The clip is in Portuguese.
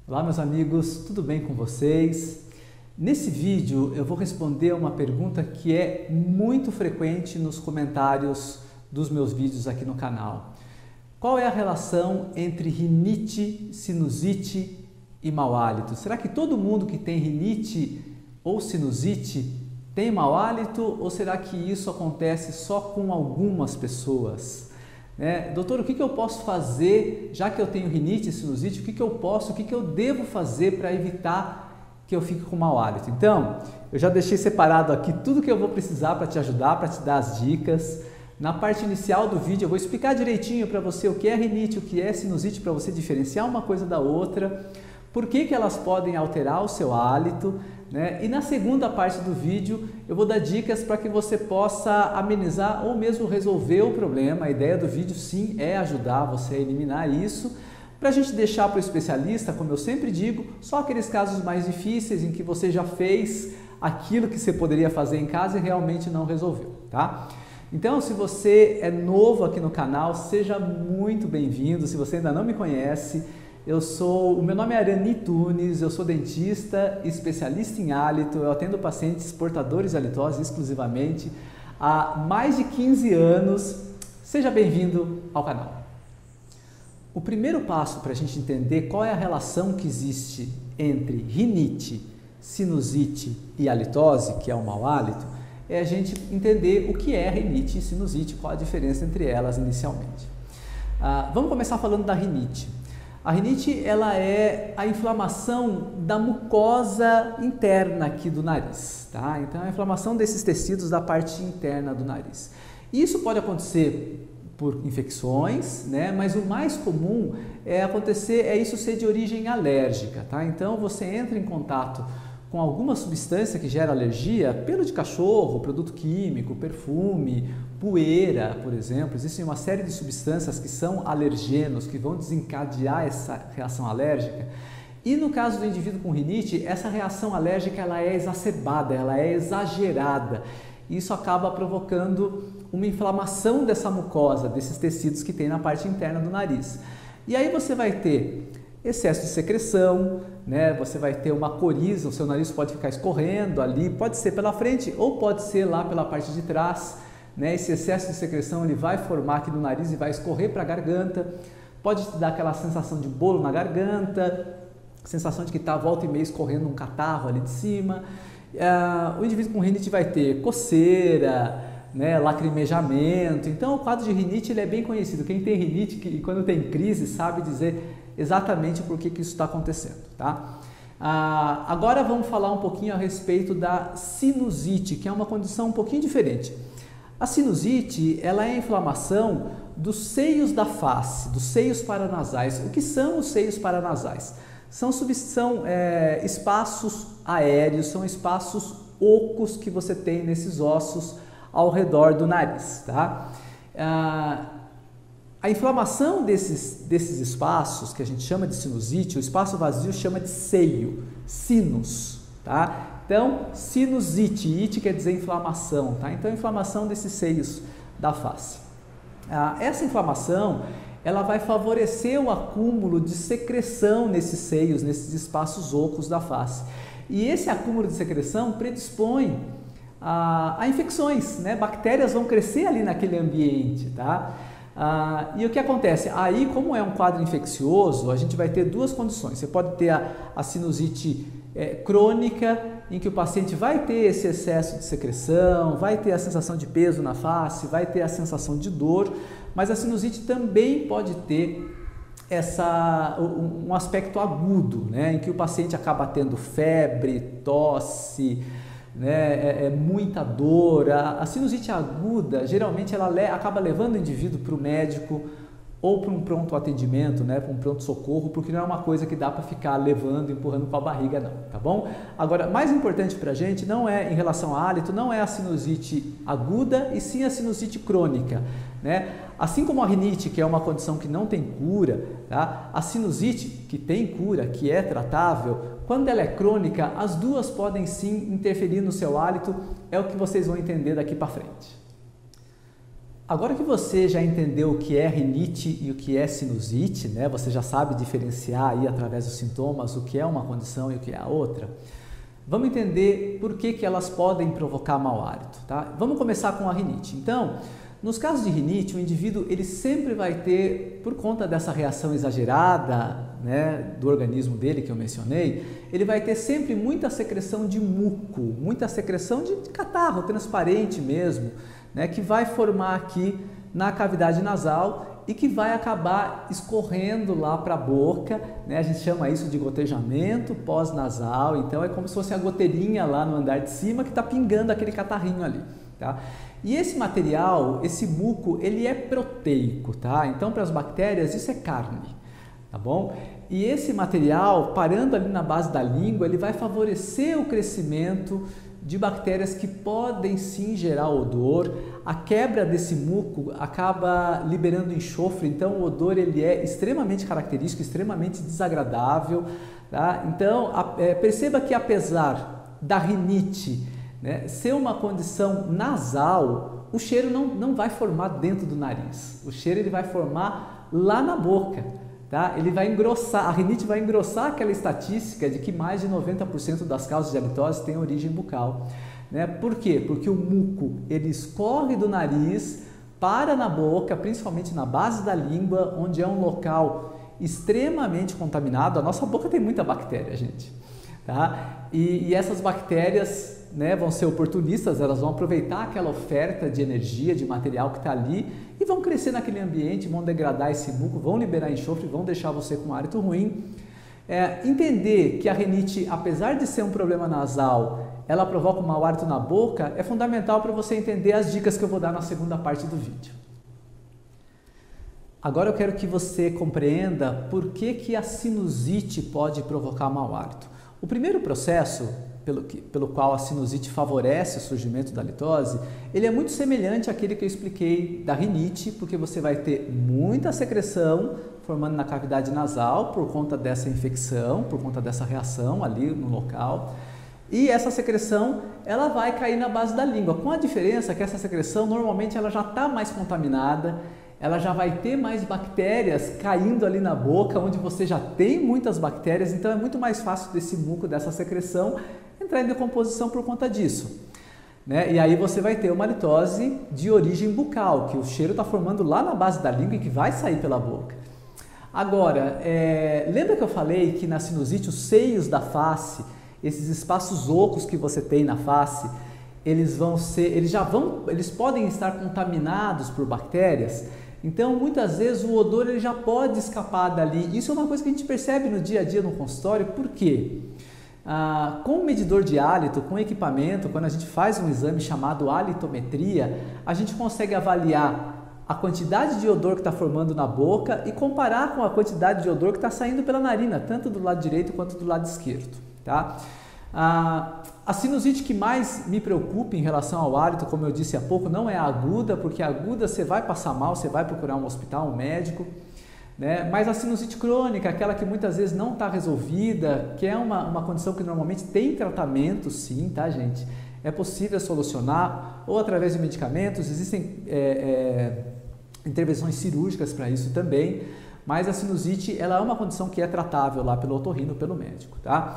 Olá meus amigos, tudo bem com vocês? Nesse vídeo eu vou responder uma pergunta que é muito frequente nos comentários dos meus vídeos aqui no canal. Qual é a relação entre rinite, sinusite e mau hálito? Será que todo mundo que tem rinite ou sinusite tem mau hálito ou será que isso acontece só com algumas pessoas? Doutor, o que eu posso fazer, já que eu tenho rinite e sinusite, o que eu devo fazer para evitar que eu fique com mau hálito? Então, eu já deixei separado aqui tudo que eu vou precisar para te ajudar, para te dar as dicas. Na parte inicial do vídeo eu vou explicar direitinho para você o que é rinite, o que é sinusite, para você diferenciar uma coisa da outra, por que elas podem alterar o seu hálito, E na segunda parte do vídeo eu vou dar dicas para que você possa amenizar ou mesmo resolver o problema. A ideia do vídeo sim é ajudar você a eliminar isso, para a gente deixar para o especialista, como eu sempre digo, só aqueles casos mais difíceis em que você já fez aquilo que você poderia fazer em casa e realmente não resolveu, tá? Então, se você é novo aqui no canal, seja muito bem-vindo. Se você ainda não me conhece, o meu nome é Arani Tunes, eu sou dentista, especialista em hálito, eu atendo pacientes portadores de halitose exclusivamente há mais de 15 anos. Seja bem-vindo ao canal. O primeiro passo para a gente entender qual é a relação que existe entre rinite, sinusite e halitose, que é o mau hálito, é a gente entender o que é rinite e sinusite, qual a diferença entre elas inicialmente. Vamos começar falando da rinite. A rinite ela é a inflamação da mucosa interna aqui do nariz, tá? Então é a inflamação desses tecidos da parte interna do nariz. Isso pode acontecer por infecções, Mas o mais comum é isso ser de origem alérgica, tá? Então você entra em contato com alguma substância que gera alergia, pelo de cachorro, produto químico, perfume, poeira, por exemplo. Existem uma série de substâncias que são alergenos, que vão desencadear essa reação alérgica. E no caso do indivíduo com rinite, essa reação alérgica ela é exacerbada, ela é exagerada. Isso acaba provocando uma inflamação dessa mucosa, desses tecidos que tem na parte interna do nariz. E aí você vai ter excesso de secreção, Você vai ter uma coriza, o seu nariz pode ficar escorrendo ali, pode ser pela frente ou pode ser lá pela parte de trás, Esse excesso de secreção ele vai formar aqui no nariz e vai escorrer para a garganta, pode te dar aquela sensação de bolo na garganta, sensação de que está volta e meia escorrendo um catarro ali de cima. O indivíduo com rinite vai ter coceira, lacrimejamento. Então o quadro de rinite ele é bem conhecido. Quem tem rinite e quando tem crise sabe dizer exatamente por que isso está acontecendo, tá? Agora vamos falar um pouquinho a respeito da sinusite, que é uma condição um pouquinho diferente. A sinusite ela é a inflamação dos seios da face, dos seios paranasais. O que são os seios paranasais? São espaços aéreos, são espaços ocos que você tem nesses ossos ao redor do nariz, tá? A inflamação desses espaços, que a gente chama de sinusite, o espaço vazio chama de seio, sinus, tá? Então, sinusite, ite quer dizer inflamação, tá? Então, a inflamação desses seios da face. Essa inflamação, ela vai favorecer o acúmulo de secreção nesses seios, nesses espaços ocos da face. E esse acúmulo de secreção predispõe a infecções, Bactérias vão crescer ali naquele ambiente, tá? E o que acontece? Aí, como é um quadro infeccioso, a gente vai ter duas condições. Você pode ter a sinusite crônica, em que o paciente vai ter esse excesso de secreção, vai ter a sensação de peso na face, vai ter a sensação de dor, mas a sinusite também pode ter um aspecto agudo, em que o paciente acaba tendo febre, tosse, muita dor. A sinusite aguda, geralmente ela acaba levando o indivíduo para o médico ou para um pronto atendimento, para um pronto socorro, porque não é uma coisa que dá para ficar levando, empurrando com a barriga não, tá bom? Agora, mais importante para a gente não é em relação a hálito, não é a sinusite aguda e sim a sinusite crônica, Assim como a rinite, que é uma condição que não tem cura, tá? A sinusite, que tem cura, que é tratável, quando ela é crônica, as duas podem sim interferir no seu hálito, é o que vocês vão entender daqui para frente. Agora que você já entendeu o que é rinite e o que é sinusite, né? Você já sabe diferenciar aí através dos sintomas o que é uma condição e o que é a outra. Vamos entender por que elas podem provocar mau hálito, tá? Vamos começar com a rinite. Então, nos casos de rinite, o indivíduo ele sempre vai ter, por conta dessa reação exagerada, né, do organismo dele que eu mencionei, ele vai ter sempre muita secreção de muco, muita secreção de catarro transparente mesmo, né, que vai formar aqui na cavidade nasal e que vai acabar escorrendo lá para a boca, né? A gente chama isso de gotejamento pós-nasal, então é como se fosse a goteirinha lá no andar de cima que está pingando aquele catarrinho ali, tá? E esse material, esse muco, ele é proteico, tá? Então para as bactérias isso é carne, tá bom? E esse material, parando ali na base da língua, ele vai favorecer o crescimento de bactérias que podem sim gerar odor. A quebra desse muco acaba liberando enxofre, então o odor ele é extremamente característico, extremamente desagradável, tá? Então perceba que apesar da rinite, né, ser uma condição nasal, o cheiro não vai formar dentro do nariz, o cheiro ele vai formar lá na boca. Tá? Ele vai engrossar, a rinite vai engrossar aquela estatística de que mais de 90% das causas de halitose têm origem bucal. Né? Por quê? Porque o muco ele escorre do nariz, para na boca, principalmente na base da língua, onde é um local extremamente contaminado. A nossa boca tem muita bactéria, gente. Tá? E essas bactérias, né, vão ser oportunistas, elas vão aproveitar aquela oferta de energia, de material que está ali e vão crescer naquele ambiente, vão degradar esse muco, vão liberar enxofre, vão deixar você com um hálito ruim. Entender que a rinite, apesar de ser um problema nasal, ela provoca um mau hálito na boca, é fundamental para você entender as dicas que eu vou dar na segunda parte do vídeo. Agora eu quero que você compreenda por que a sinusite pode provocar mau hálito. O primeiro processo pelo qual a sinusite favorece o surgimento da halitose, ele é muito semelhante àquele que eu expliquei da rinite, porque você vai ter muita secreção formando na cavidade nasal por conta dessa infecção, por conta dessa reação ali no local. E essa secreção, ela vai cair na base da língua, com a diferença que essa secreção normalmente ela já está mais contaminada, ela já vai ter mais bactérias caindo ali na boca, onde você já tem muitas bactérias, então é muito mais fácil desse muco, dessa secreção, entrar em decomposição por conta disso. Né? E aí você vai ter uma halitose de origem bucal, que o cheiro está formando lá na base da língua e que vai sair pela boca. Agora, lembra que eu falei que na sinusite os seios da face, esses espaços ocos que você tem na face, eles podem estar contaminados por bactérias? Então, muitas vezes o odor ele já pode escapar dali. Isso é uma coisa que a gente percebe no dia a dia no consultório. Por quê? Com o medidor de hálito, com equipamento, quando a gente faz um exame chamado halitometria, a gente consegue avaliar a quantidade de odor que está formando na boca e comparar com a quantidade de odor que está saindo pela narina, tanto do lado direito quanto do lado esquerdo. Tá? A sinusite que mais me preocupa em relação ao hálito, como eu disse há pouco, não é a aguda, porque a aguda você vai passar mal, você vai procurar um hospital, um médico, né? Mas a sinusite crônica, aquela que muitas vezes não está resolvida, que é uma condição que normalmente tem tratamento, sim, tá, gente? É possível solucionar ou através de medicamentos, existem intervenções cirúrgicas para isso também, mas a sinusite ela é uma condição que é tratável lá pelo otorrino, pelo médico, tá?